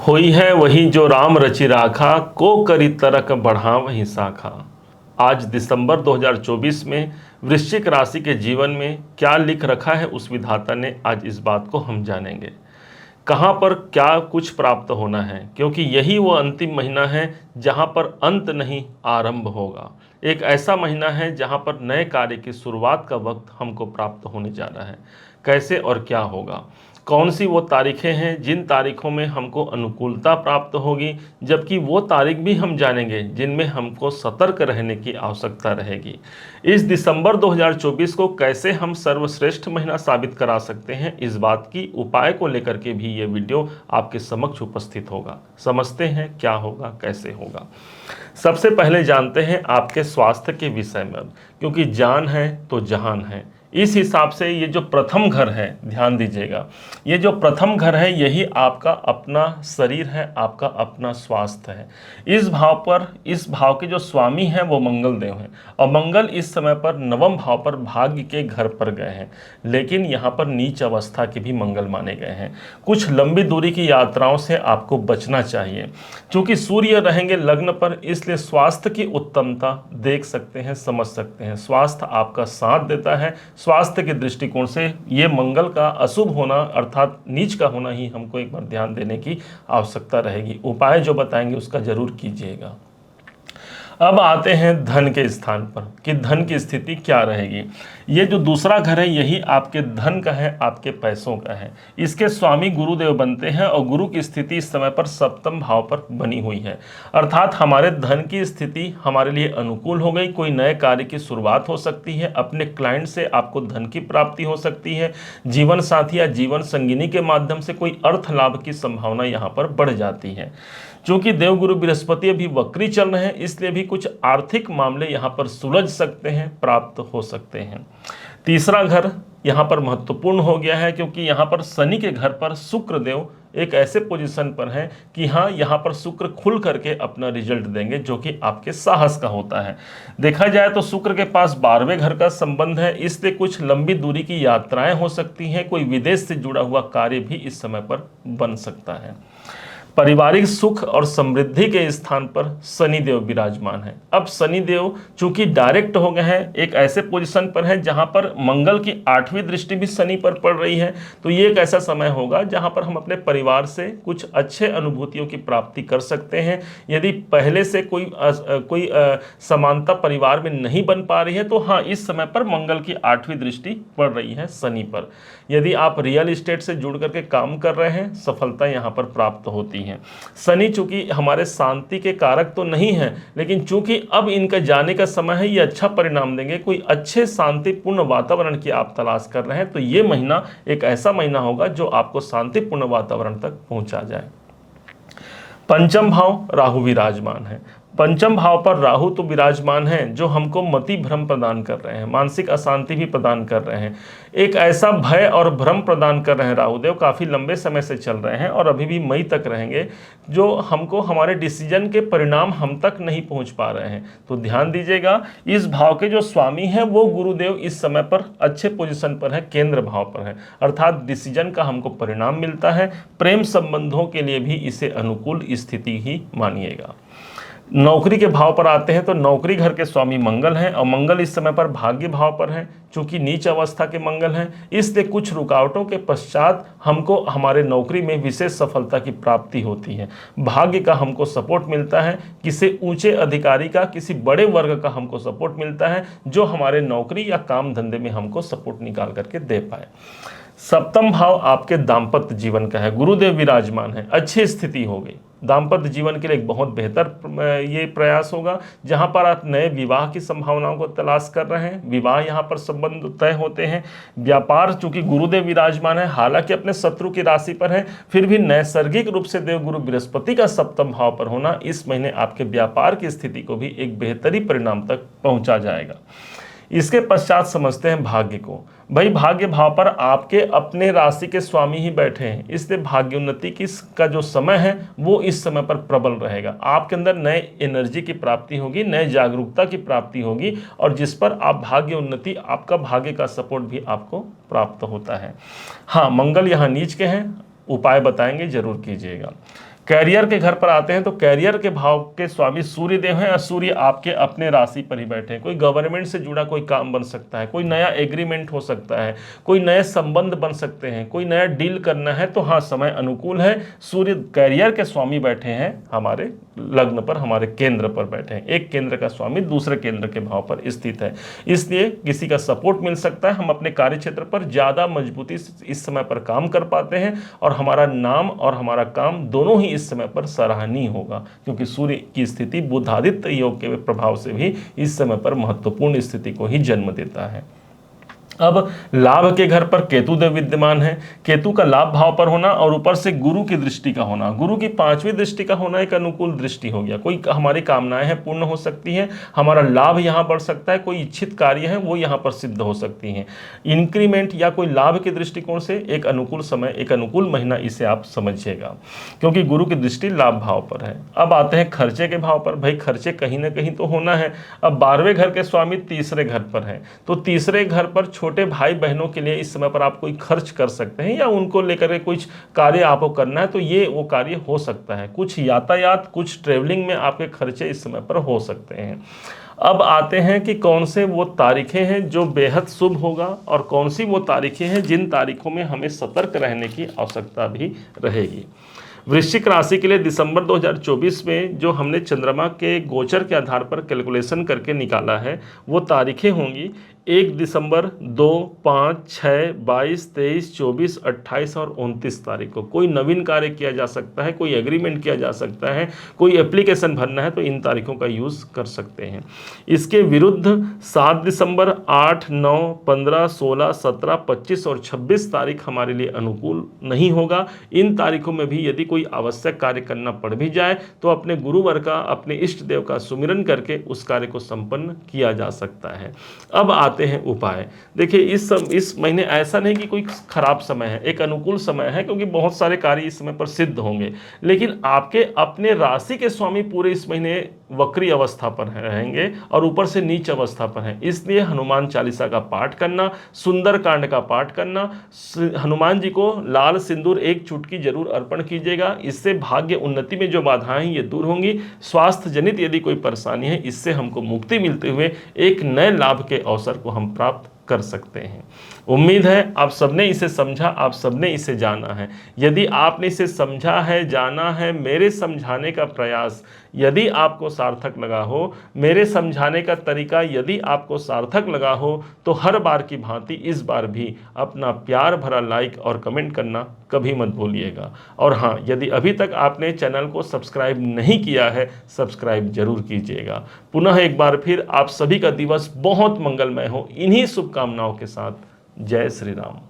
होई है वही जो राम रचि राखा, को करी तरक बढ़ा वही शाखा। आज दिसंबर 2024 में वृश्चिक राशि के जीवन में क्या लिख रखा है उस विधाता ने, आज इस बात को हम जानेंगे। कहाँ पर क्या कुछ प्राप्त होना है, क्योंकि यही वो अंतिम महीना है जहाँ पर अंत नहीं आरंभ होगा। एक ऐसा महीना है जहाँ पर नए कार्य की शुरुआत का वक्त हमको प्राप्त होने जा रहा है। कैसे और क्या होगा, कौन सी वो तारीखें हैं जिन तारीखों में हमको अनुकूलता प्राप्त होगी, जबकि वो तारीख भी हम जानेंगे जिनमें हमको सतर्क रहने की आवश्यकता रहेगी। इस दिसंबर 2024 को कैसे हम सर्वश्रेष्ठ महीना साबित करा सकते हैं, इस बात की उपाय को लेकर के भी ये वीडियो आपके समक्ष उपस्थित होगा। समझते हैं क्या होगा, कैसे होगा। सबसे पहले जानते हैं आपके स्वास्थ्य के विषय में, क्योंकि जान है तो जहान है। इस हिसाब से ये जो प्रथम घर है, ध्यान दीजिएगा, ये जो प्रथम घर है यही आपका अपना शरीर है, आपका अपना स्वास्थ्य है। इस भाव पर, इस भाव के जो स्वामी हैं वो मंगल देव हैं, और मंगल इस समय पर नवम भाव पर भाग्य के घर पर गए हैं, लेकिन यहाँ पर नीच अवस्था के भी मंगल माने गए हैं। कुछ लंबी दूरी की यात्राओं से आपको बचना चाहिए। क्योंकि सूर्य रहेंगे लग्न पर, इसलिए स्वास्थ्य की उत्तमता देख सकते हैं, समझ सकते हैं। स्वास्थ्य आपका साथ देता है। स्वास्थ्य के दृष्टिकोण से ये मंगल का अशुभ होना अर्थात नीच का होना ही हमको एक बार ध्यान देने की आवश्यकता रहेगी। उपाय जो बताएंगे उसका जरूर कीजिएगा। अब आते हैं धन के स्थान पर कि धन की स्थिति क्या रहेगी। ये जो दूसरा घर है यही आपके धन का है, आपके पैसों का है। इसके स्वामी गुरुदेव बनते हैं और गुरु की स्थिति इस समय पर सप्तम भाव पर बनी हुई है, अर्थात हमारे धन की स्थिति हमारे लिए अनुकूल हो गई। कोई नए कार्य की शुरुआत हो सकती है, अपने क्लाइंट से आपको धन की प्राप्ति हो सकती है, जीवन साथी या जीवन संगिनी के माध्यम से कोई अर्थ लाभ की संभावना यहाँ पर बढ़ जाती है। चूंकि देवगुरु बृहस्पति अभी वक्री चल रहे हैं, इसलिए भी कुछ आर्थिक मामले यहाँ पर सुलझ सकते हैं, प्राप्त हो सकते हैं। तीसरा घर यहाँ पर महत्वपूर्ण हो गया है, क्योंकि यहाँ पर शनि के घर पर शुक्र देव एक ऐसे पोजीशन पर हैं कि हाँ, यहाँ पर शुक्र खुल करके अपना रिजल्ट देंगे, जो कि आपके साहस का होता है। देखा जाए तो शुक्र के पास 12वें घर का संबंध है, इसलिए कुछ लंबी दूरी की यात्राएं हो सकती हैं। कोई विदेश से जुड़ा हुआ कार्य भी इस समय पर बन सकता है। पारिवारिक सुख और समृद्धि के स्थान पर शनि देव विराजमान है। अब शनि देव चूंकि डायरेक्ट हो गए हैं, एक ऐसे पोजीशन पर है जहां पर मंगल की 8वीं दृष्टि भी शनि पर पड़ रही है। तो ये एक ऐसा समय होगा जहां पर हम अपने परिवार से कुछ अच्छे अनुभूतियों की प्राप्ति कर सकते हैं। यदि पहले से कोई समानता परिवार में नहीं बन पा रही है तो हाँ, इस समय पर मंगल की 8वीं दृष्टि पड़ रही है शनि पर। यदि आप रियल एस्टेट से जुड़ करके काम कर रहे हैं, सफलता यहाँ पर प्राप्त होती है। शनि चूंकि हमारे शांति के कारक तो नहीं है, लेकिन चूंकि अब इनका जाने का समय है, ये अच्छा परिणाम देंगे। कोई अच्छे शांतिपूर्ण वातावरण की आप तलाश कर रहे हैं तो ये महीना एक ऐसा महीना होगा जो आपको शांतिपूर्ण वातावरण तक पहुंचा जाए। पंचम भाव राहु विराजमान है। पंचम भाव पर राहु तो विराजमान है जो हमको मति भ्रम प्रदान कर रहे हैं, मानसिक अशांति भी प्रदान कर रहे हैं। एक ऐसा भय और भ्रम प्रदान कर रहे हैं राहुदेव, काफ़ी लंबे समय से चल रहे हैं और अभी भी मई तक रहेंगे, जो हमको हमारे डिसीजन के परिणाम हम तक नहीं पहुंच पा रहे हैं। तो ध्यान दीजिएगा, इस भाव के जो स्वामी हैं वो गुरुदेव इस समय पर अच्छे पोजीशन पर है, केंद्र भाव पर है, अर्थात डिसीजन का हमको परिणाम मिलता है। प्रेम संबंधों के लिए भी इसे अनुकूल स्थिति ही मानिएगा। नौकरी के भाव पर आते हैं तो नौकरी घर के स्वामी मंगल हैं और मंगल इस समय पर भाग्य भाव पर है। चूंकि नीच अवस्था के मंगल हैं, इसलिए कुछ रुकावटों के पश्चात हमको हमारे नौकरी में विशेष सफलता की प्राप्ति होती है। भाग्य का हमको सपोर्ट मिलता है, किसी ऊंचे अधिकारी का, किसी बड़े वर्ग का हमको सपोर्ट मिलता है, जो हमारे नौकरी या काम धंधे में हमको सपोर्ट निकाल करके दे पाए। सप्तम भाव आपके दाम्पत्य जीवन का है, गुरुदेव विराजमान है, अच्छी स्थिति हो गई। दाम्पत्य जीवन के लिए एक बहुत बेहतर ये प्रयास होगा, जहां पर आप नए विवाह की संभावनाओं को तलाश कर रहे हैं। विवाह यहां पर संबंध तय होते हैं। व्यापार चूंकि गुरुदेव विराजमान है, हालांकि अपने शत्रु की राशि पर है, फिर भी नैसर्गिक रूप से देवगुरु बृहस्पति का सप्तम भाव पर होना इस महीने आपके व्यापार की स्थिति को भी एक बेहतरी परिणाम तक पहुंचा जाएगा। इसके पश्चात समझते हैं भाग्य को। भाई, भाग्य भाव पर आपके अपने राशि के स्वामी ही बैठे हैं, इसलिए भाग्योन्नति का जो समय है वो इस समय पर प्रबल रहेगा। आपके अंदर नए एनर्जी की प्राप्ति होगी, नए जागरूकता की प्राप्ति होगी, और जिस पर आप भाग्य उन्नति, आपका भाग्य का सपोर्ट भी आपको प्राप्त होता है। हाँ, मंगल यहाँ नीच के हैं, उपाय बताएंगे, जरूर कीजिएगा। कैरियर के घर पर आते हैं तो कैरियर के भाव के स्वामी सूर्य देव हैं और सूर्य आपके अपने राशि पर ही बैठे हैं। कोई गवर्नमेंट से जुड़ा कोई काम बन सकता है, कोई नया एग्रीमेंट हो सकता है, कोई नए संबंध बन सकते हैं, कोई नया डील करना है, तो हाँ समय अनुकूल है। सूर्य कैरियर के स्वामी बैठे हैं हमारे लग्न पर, हमारे केंद्र पर बैठे हैं। एक केंद्र का स्वामी दूसरे केंद्र के भाव पर स्थित है, इसलिए किसी का सपोर्ट मिल सकता है। हम अपने कार्य क्षेत्र पर ज़्यादा मजबूती से इस समय पर काम कर पाते हैं और हमारा नाम और हमारा काम दोनों ही इस समय पर सराहनीय होगा, क्योंकि सूर्य की स्थिति बुधादित्य योग के प्रभाव से भी इस समय पर महत्वपूर्ण स्थिति को ही जन्म देता है। अब लाभ के घर पर केतु देव विद्यमान है। केतु का लाभ भाव पर होना और ऊपर से गुरु की दृष्टि का होना, गुरु की 5वीं दृष्टि का होना एक अनुकूल दृष्टि हो गया। कोई हमारी कामनाएं हैं पूर्ण हो सकती हैं, हमारा लाभ यहाँ बढ़ सकता है, कोई इच्छित कार्य है वो यहाँ पर सिद्ध हो सकती हैं। इंक्रीमेंट या कोई लाभ के दृष्टिकोण से एक अनुकूल समय, एक अनुकूल महीना इसे आप समझिएगा, क्योंकि गुरु की दृष्टि लाभ भाव पर है। अब आते हैं खर्चे के भाव पर। भाई खर्चे कहीं ना कहीं तो होना है। अब 12वें घर के स्वामी तीसरे घर पर है, तो तीसरे घर पर छोटे भाई बहनों के लिए इस समय पर आप कोई खर्च कर सकते हैं या उनको लेकर के कुछ कार्य आपको करना है, तो ये वो कार्य हो सकता है। कुछ यातायात, कुछ ट्रेवलिंग में आपके खर्चे इस समय पर हो सकते हैं। अब आते हैं कि कौन से वो तारीखें हैं जो बेहद शुभ होगा और कौन सी वो तारीखें हैं जिन तारीखों में हमें सतर्क रहने की आवश्यकता भी रहेगी। वृश्चिक राशि के लिए दिसंबर 2024 में जो हमने चंद्रमा के गोचर के आधार पर कैलकुलेशन करके निकाला है, वो तारीखें होंगी 1 दिसंबर, 2, 5, 6, 22, 23, 24, 28 और 29 तारीख को कोई नवीन कार्य किया जा सकता है, कोई एग्रीमेंट किया जा सकता है, कोई एप्लीकेशन भरना है, तो इन तारीखों का यूज़ कर सकते हैं। इसके विरुद्ध 7 दिसंबर, 8, 9, 15, 16, 17, 25 और 26 तारीख हमारे लिए अनुकूल नहीं होगा। इन तारीखों में भी यदि कोई आवश्यक कार्य करना पड़ भी जाए तो अपने गुरुवर का, अपने इष्ट देव का सुमिरन करके उस कार्य को संपन्न किया जा सकता है। अब आते हैं उपाय। देखिए इस महीने ऐसा नहीं कि कोई खराब समय है, एक अनुकूल समय है, क्योंकि बहुत सारे कार्य इस समय पर सिद्ध होंगे। लेकिन आपके अपने राशि के स्वामी पूरे इस महीने वक्री अवस्था पर रहेंगे और ऊपर से नीच अवस्था पर हैं, इसलिए हनुमान चालीसा का पाठ करना, सुंदर कांड का पाठ करना, हनुमान जी को लाल सिंदूर 1 चुटकी जरूर अर्पण कीजिएगा। इससे भाग्य उन्नति में जो बाधाएं हैं ये दूर होंगी। स्वास्थ्य जनित यदि कोई परेशानी है, इससे हमको मुक्ति मिलते हुए एक नए लाभ के अवसर को हम प्राप्त कर सकते हैं। उम्मीद है आप सबने इसे समझा, आप सबने इसे जाना है। यदि आपने इसे समझा है, जाना है, मेरे समझाने का प्रयास यदि आपको सार्थक लगा हो, मेरे समझाने का तरीका यदि आपको सार्थक लगा हो, तो हर बार की भांति इस बार भी अपना प्यार भरा लाइक और कमेंट करना कभी मत भूलिएगा। और हाँ, यदि अभी तक आपने चैनल को सब्सक्राइब नहीं किया है, सब्सक्राइब जरूर कीजिएगा। पुनः एक बार फिर आप सभी का दिवस बहुत मंगलमय हो, इन्हीं शुभकामनाओं के साथ। जय श्री राम।